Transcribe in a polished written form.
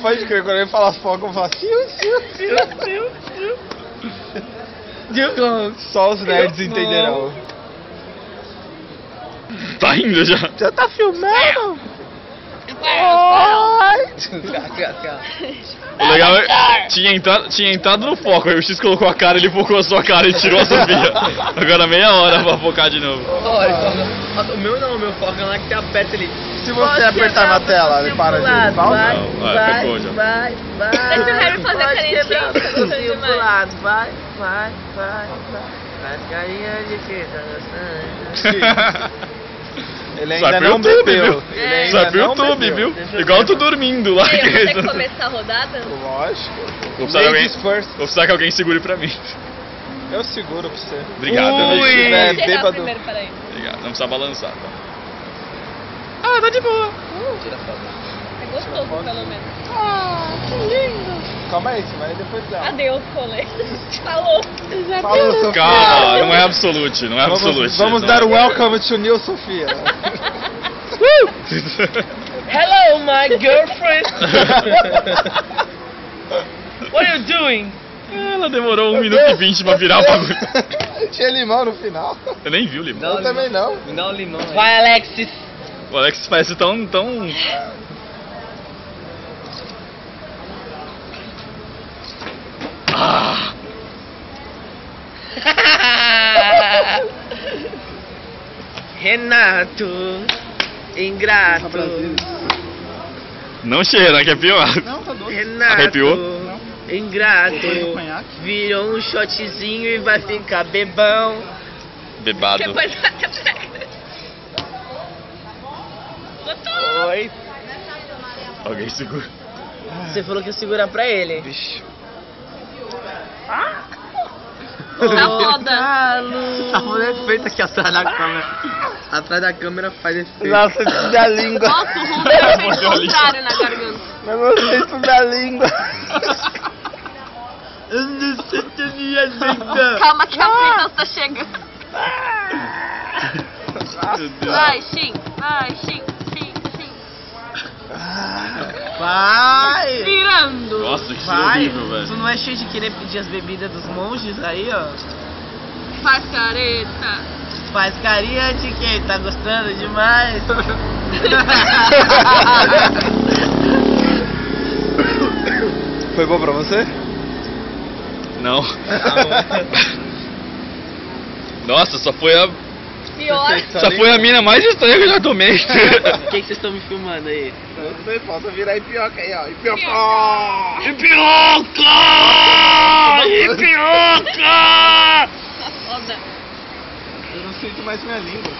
Pode crer, quando ele fala fogo, eu falo siu. Só os nerds entenderão. Tá indo já. Já tá filmando? O legal é tinha entrado no foco, aí o X colocou a cara, ele focou a sua cara e tirou a Sofia. Agora meia hora pra focar de novo. Nossa, o meu não, o meu foco é lá que você aperta ele. Se você apertar na tela, ele para de vai, pegou já. vai. Deixa o Harry fazer a canetinha, tá gostando demais. Pro lado, vai. Faz carinha de quem tá gostando. Ele Sai ainda pro não YouTube, bebeu. viu? Ele ainda Sai pro não YouTube, bebeu. viu? Igual eu tô dormindo lá. E aí, você começar a rodada? Lógico. Vou precisar, Ladies first. vou precisar que alguém segure pra mim. Eu seguro pra você. Obrigado. Se tiver Vou chegar bêbado. primeiro, peraí. Obrigado, não precisa balançar, tá? Ah, tá de boa. É gostoso, pelo menos. Calma aí, você vai depois dela. Adeus, colete. Falou. Falou, Sofia. Calma, não é absolute, não é absolute. Vamos dar o welcome to New Sofia. Hello, my girlfriend. What are you doing? Ela demorou 1 minuto e 20 pra virar o bagulho. Tinha limão no final. Eu nem vi o limão. Eu também não. Me dá um limão aí. Vai, Alexis. O Alex parece tão... Ah! Renato, ingrato. Não cheira, que é pior. Não, tá doido. Renato, Arrepiou? ingrato. Colocou conhaque? Virou um shotzinho e vai ficar bebão. Bebado. Depois vai. Botou. Oi. Alguém segura. Você falou que ia segurar pra ele. Vixe. Na roda. Tá fazendo efeito aqui atrás da câmera. Atrás da câmera faz efeito. Nossa, da língua. Nossa, o Hulk fez o contrário na garganta. Mas você isso da língua. Calma que a Pringles tá chegando. Meu Deus. Vai, Shin. Shin. Vai! Virando. Nossa, que Vai! horrível, Tu velho. não é cheio de querer pedir as bebidas dos monges aí, ó? Faz careta. Faz carinha de quem? Tá gostando demais? Foi bom pra você? Não. Nossa, só foi a mina mais estranha que eu já tomei. O que vocês estão me filmando aí? Eu também posso virar ipioca aí, ó. Ipioca! Ipioca! Foda. Eu não sinto mais minha língua.